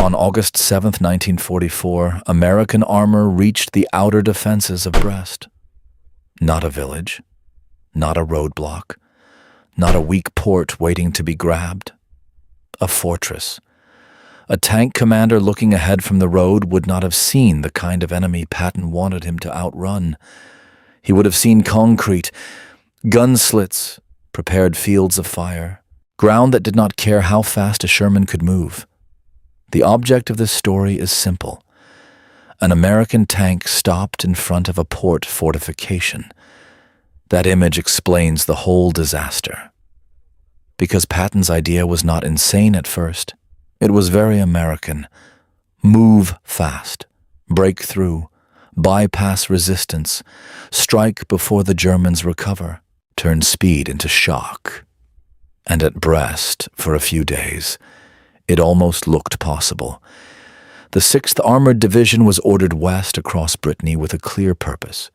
On August 7, 1944, American armor reached the outer defenses of Brest. Not a village, not a roadblock, not a weak port waiting to be grabbed. A fortress. A tank commander looking ahead from the road would not have seen the kind of enemy Patton wanted him to outrun. He would have seen concrete, gun slits, prepared fields of fire, ground that did not care how fast a Sherman could move. The object of this story is simple. An American tank stopped in front of a port fortification. That image explains the whole disaster. Because Patton's idea was not insane at first, it was very American. Move fast, break through, bypass resistance, strike before the Germans recover, turn speed into shock. And at Brest, for a few days, it almost looked possible. The 6th Armored Division was ordered west across Brittany with a clear purpose.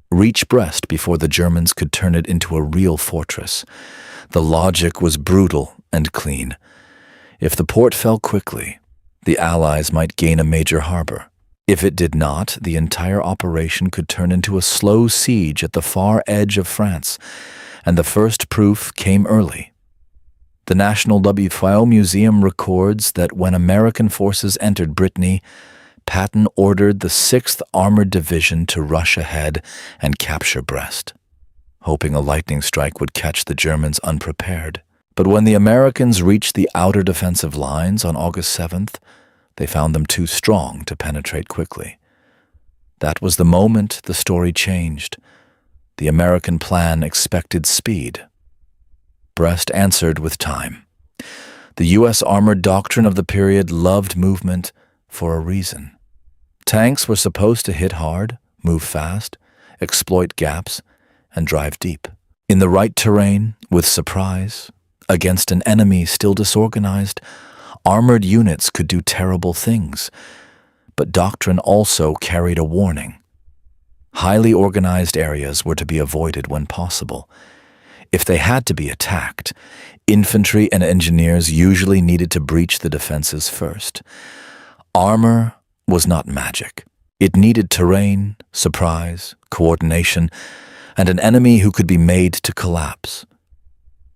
Reach Brest before the Germans could turn it into a real fortress. The logic was brutal and clean. If the port fell quickly, the Allies might gain a major harbor. If it did not, the entire operation could turn into a slow siege at the far edge of France, and the first proof came early. The National War Museum records that when American forces entered Brittany, Patton ordered the 6th Armored Division to rush ahead and capture Brest, hoping a lightning strike would catch the Germans unprepared. But when the Americans reached the outer defensive lines on August 7th, they found them too strong to penetrate quickly. That was the moment the story changed. The American plan expected speed. Brest answered with time. The U.S. armored doctrine of the period loved movement for a reason. Tanks were supposed to hit hard, move fast, exploit gaps, and drive deep. In the right terrain, with surprise, against an enemy still disorganized, armored units could do terrible things. But doctrine also carried a warning. Highly organized areas were to be avoided when possible. If they had to be attacked, infantry and engineers usually needed to breach the defenses first. Armor was not magic. It needed terrain, surprise, coordination, and an enemy who could be made to collapse.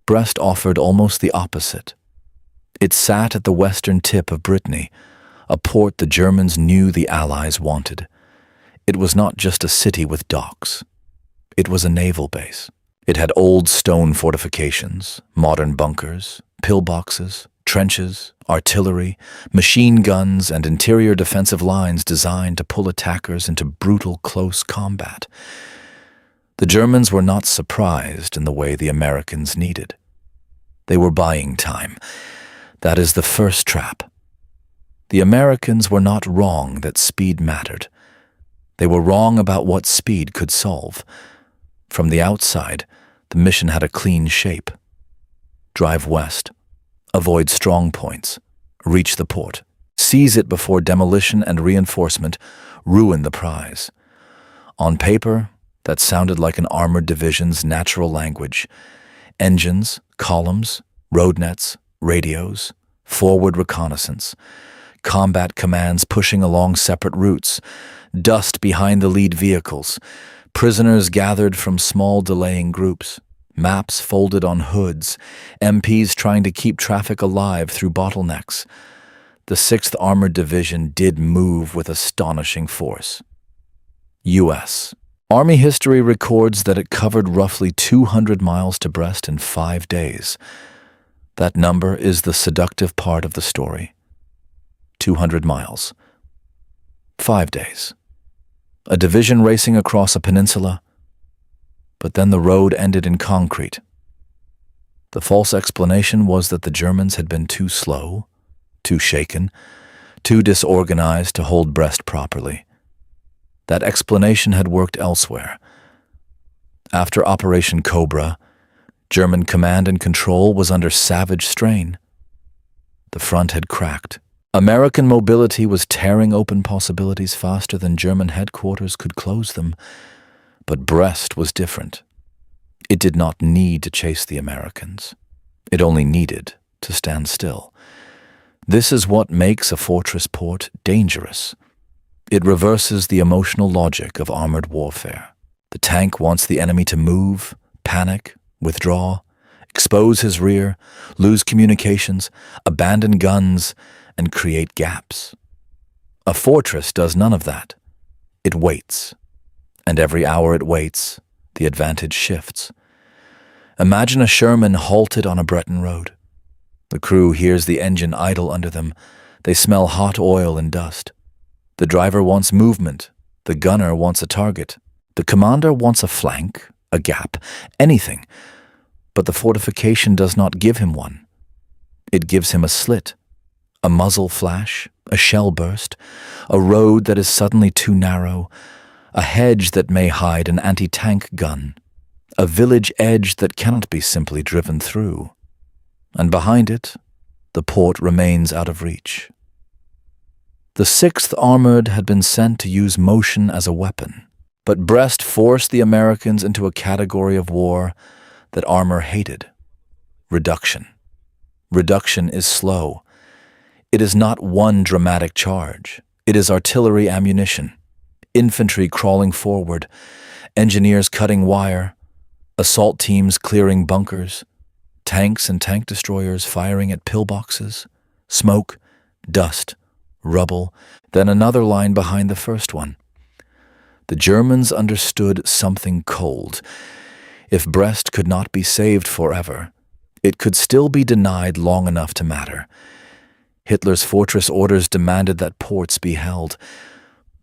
Brest offered almost the opposite. It sat at the western tip of Brittany, a port the Germans knew the Allies wanted. It was not just a city with docks. It was a naval base. It had old stone fortifications, modern bunkers, pillboxes, trenches, artillery, machine guns, and interior defensive lines designed to pull attackers into brutal close combat. The Germans were not surprised in the way the Americans needed. They were buying time. That is the first trap. The Americans were not wrong that speed mattered. They were wrong about what speed could solve. From the outside, the mission had a clean shape. Drive west, avoid strong points, reach the port, seize it before demolition and reinforcement ruin the prize. On paper, that sounded like an armored division's natural language. Engines, columns, road nets, radios, forward reconnaissance, combat commands pushing along separate routes, dust behind the lead vehicles, prisoners gathered from small delaying groups, maps folded on hoods, MPs trying to keep traffic alive through bottlenecks. The 6th Armored Division did move with astonishing force. U.S. Army history records that it covered roughly 200 miles to Brest in 5 days. That number is the seductive part of the story. 200 miles. 5 days. A division racing across a peninsula, but then the road ended in concrete. The false explanation was that the Germans had been too slow, too shaken, too disorganized to hold Brest properly. That explanation had worked elsewhere. After Operation Cobra, German command and control was under savage strain. The front had cracked. American mobility was tearing open possibilities faster than German headquarters could close them. But Brest was different. It did not need to chase the Americans. It only needed to stand still. This is what makes a fortress port dangerous. It reverses the emotional logic of armored warfare. The tank wants the enemy to move, panic, withdraw, expose his rear, lose communications, abandon guns, and create gaps. A fortress does none of that. It waits. And every hour it waits, the advantage shifts. Imagine a Sherman halted on a Breton road. The crew hears the engine idle under them. They smell hot oil and dust. The driver wants movement. The gunner wants a target. The commander wants a flank, a gap, anything. But the fortification does not give him one. It gives him a slit, a muzzle flash, a shell burst, a road that is suddenly too narrow, a hedge that may hide an anti-tank gun, a village edge that cannot be simply driven through. And behind it, the port remains out of reach. The 6th Armored had been sent to use motion as a weapon, but Brest forced the Americans into a category of war that armor hated: reduction. Reduction is slow. It is not one dramatic charge. It is artillery ammunition, infantry crawling forward, engineers cutting wire, assault teams clearing bunkers, tanks and tank destroyers firing at pillboxes, smoke, dust, rubble, then another line behind the first one. The Germans understood something cold. If Brest could not be saved forever, it could still be denied long enough to matter. Hitler's fortress orders demanded that ports be held.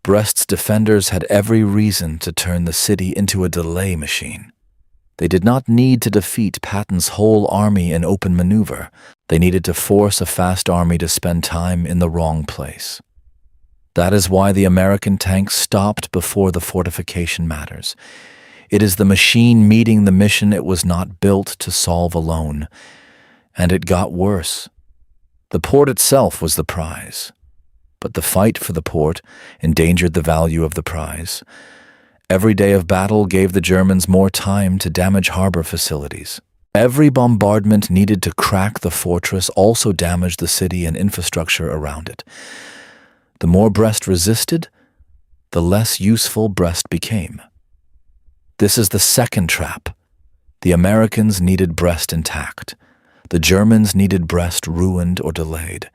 Brest's defenders had every reason to turn the city into a delay machine. They did not need to defeat Patton's whole army in open maneuver. They needed to force a fast army to spend time in the wrong place. That is why the American tank stopped before the fortification matters. It is the machine meeting the mission it was not built to solve alone. And it got worse. The port itself was the prize. But the fight for the port endangered the value of the prize. Every day of battle gave the Germans more time to damage harbor facilities. Every bombardment needed to crack the fortress also damaged the city and infrastructure around it. The more Brest resisted, the less useful Brest became. This is the second trap. The Americans needed Brest intact. The Germans needed Brest ruined or delayed.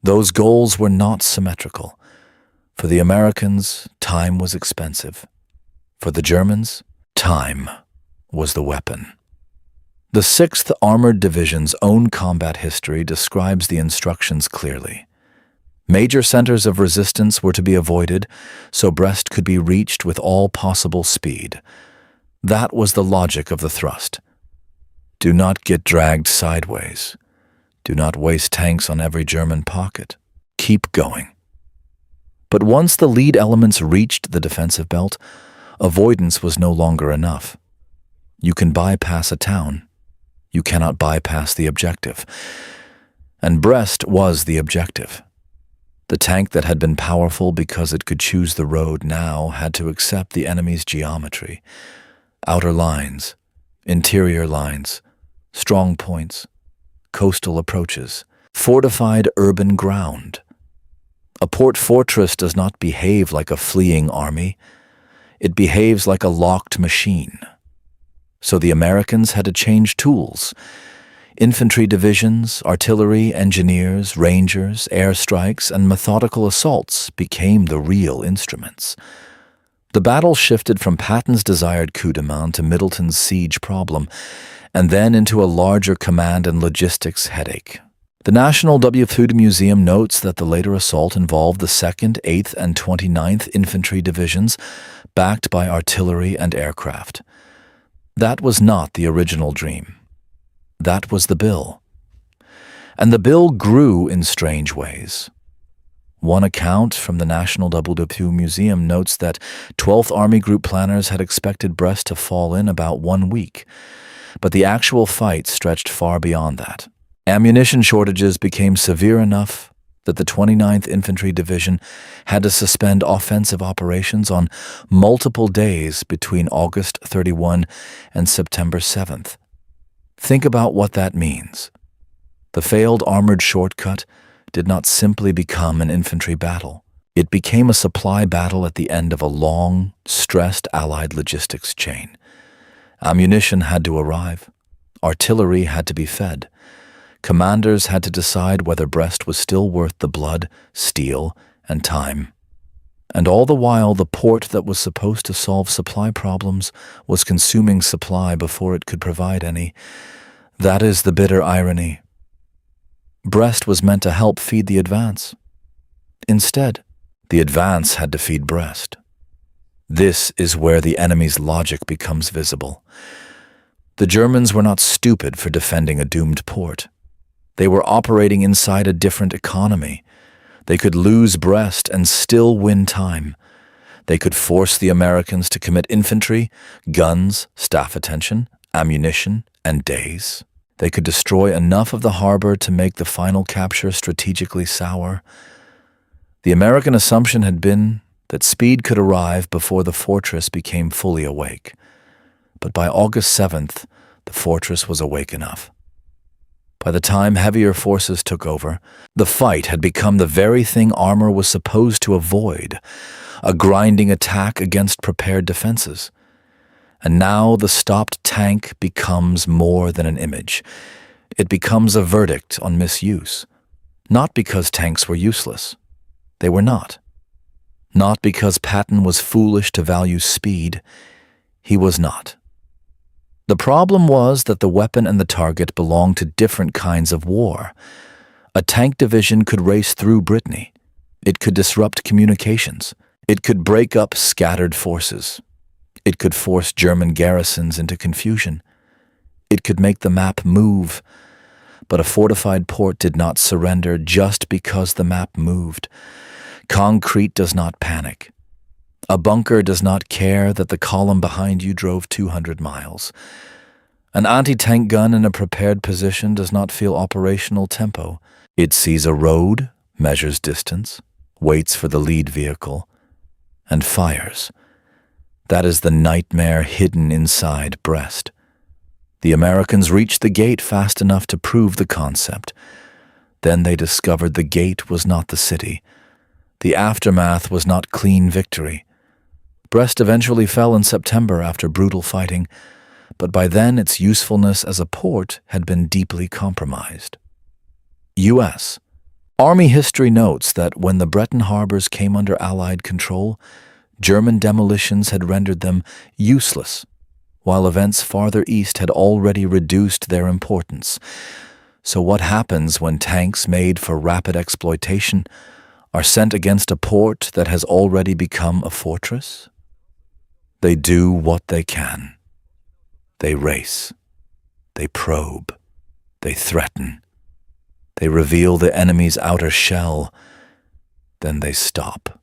Those goals were not symmetrical. For the Americans, time was expensive. For the Germans, time was the weapon. The 6th Armored Division's own combat history describes the instructions clearly. Major centers of resistance were to be avoided so Brest could be reached with all possible speed. That was the logic of the thrust. Do not get dragged sideways. Do not waste tanks on every German pocket. Keep going. But once the lead elements reached the defensive belt, avoidance was no longer enough. You can bypass a town. You cannot bypass the objective. And Brest was the objective. The tank that had been powerful because it could choose the road now had to accept the enemy's geometry. Outer lines, interior lines, strong points, coastal approaches, fortified urban ground. A port fortress does not behave like a fleeing army. It behaves like a locked machine. So the Americans had to change tools. Infantry divisions, artillery, engineers, rangers, airstrikes, and methodical assaults became the real instruments. The battle shifted from Patton's desired coup de main to Middleton's siege problem, and then into a larger command and logistics headache. The National Food Museum notes that the later assault involved the 2nd, 8th, and 29th Infantry Divisions, backed by artillery and aircraft. That was not the original dream. That was the bill. And the bill grew in strange ways. One account from the National Food Museum notes that 12th Army Group planners had expected Brest to fall in about 1 week, but the actual fight stretched far beyond that. Ammunition shortages became severe enough that the 29th Infantry Division had to suspend offensive operations on multiple days between August 31 and September 7th. Think about what that means. The failed armored shortcut did not simply become an infantry battle. It became a supply battle at the end of a long, stressed Allied logistics chain. Ammunition had to arrive. Artillery had to be fed. Commanders had to decide whether Brest was still worth the blood, steel, and time. And all the while, the port that was supposed to solve supply problems was consuming supply before it could provide any. That is the bitter irony. Brest was meant to help feed the advance. Instead, the advance had to feed Brest. This is where the enemy's logic becomes visible. The Germans were not stupid for defending a doomed port. They were operating inside a different economy. They could lose Brest and still win time. They could force the Americans to commit infantry, guns, staff attention, ammunition, and days. They could destroy enough of the harbor to make the final capture strategically sour. The American assumption had been that speed could arrive before the fortress became fully awake. But by August 7th, the fortress was awake enough. By the time heavier forces took over, the fight had become the very thing armor was supposed to avoid, a grinding attack against prepared defenses. And now the stopped tank becomes more than an image. It becomes a verdict on misuse. Not because tanks were useless. They were not. Not because Patton was foolish to value speed. He was not. The problem was that the weapon and the target belonged to different kinds of war. A tank division could race through Brittany. It could disrupt communications. It could break up scattered forces. It could force German garrisons into confusion. It could make the map move. But a fortified port did not surrender just because the map moved. Concrete does not panic. A bunker does not care that the column behind you drove 200 miles. An anti-tank gun in a prepared position does not feel operational tempo. It sees a road, measures distance, waits for the lead vehicle, and fires. That is the nightmare hidden inside Brest. The Americans reached the gate fast enough to prove the concept. Then they discovered the gate was not the city. The aftermath was not clean victory. Brest eventually fell in September after brutal fighting, but by then its usefulness as a port had been deeply compromised. U.S. Army history notes that when the Breton harbors came under Allied control, German demolitions had rendered them useless, while events farther east had already reduced their importance. So what happens when tanks made for rapid exploitation are sent against a port that has already become a fortress? They do what they can. They race. They probe. They threaten. They reveal the enemy's outer shell. Then they stop.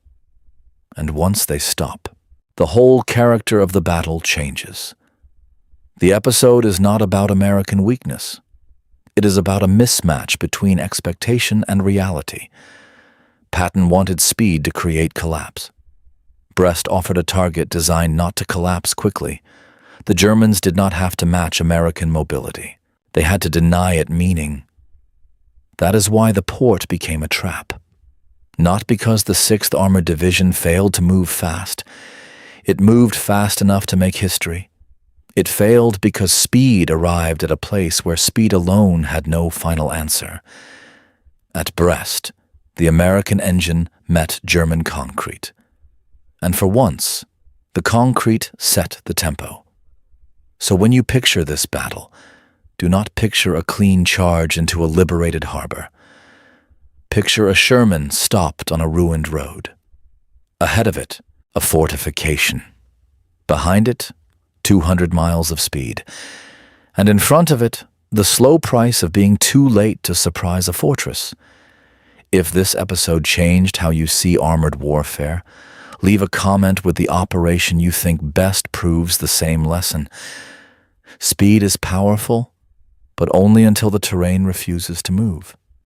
And once they stop, the whole character of the battle changes. The episode is not about American weakness. It is about a mismatch between expectation and reality. Patton wanted speed to create collapse. Brest offered a target designed not to collapse quickly. The Germans did not have to match American mobility. They had to deny it meaning. That is why the port became a trap. Not because the 6th Armored Division failed to move fast. It moved fast enough to make history. It failed because speed arrived at a place where speed alone had no final answer. At Brest, the American engine met German concrete. And for once, the concrete set the tempo. So when you picture this battle, do not picture a clean charge into a liberated harbor. Picture a Sherman stopped on a ruined road. Ahead of it, a fortification. Behind it, 200 miles of speed. And in front of it, the slow price of being too late to surprise a fortress. If this episode changed how you see armored warfare, leave a comment with the operation you think best proves the same lesson. Speed is powerful, but only until the terrain refuses to move.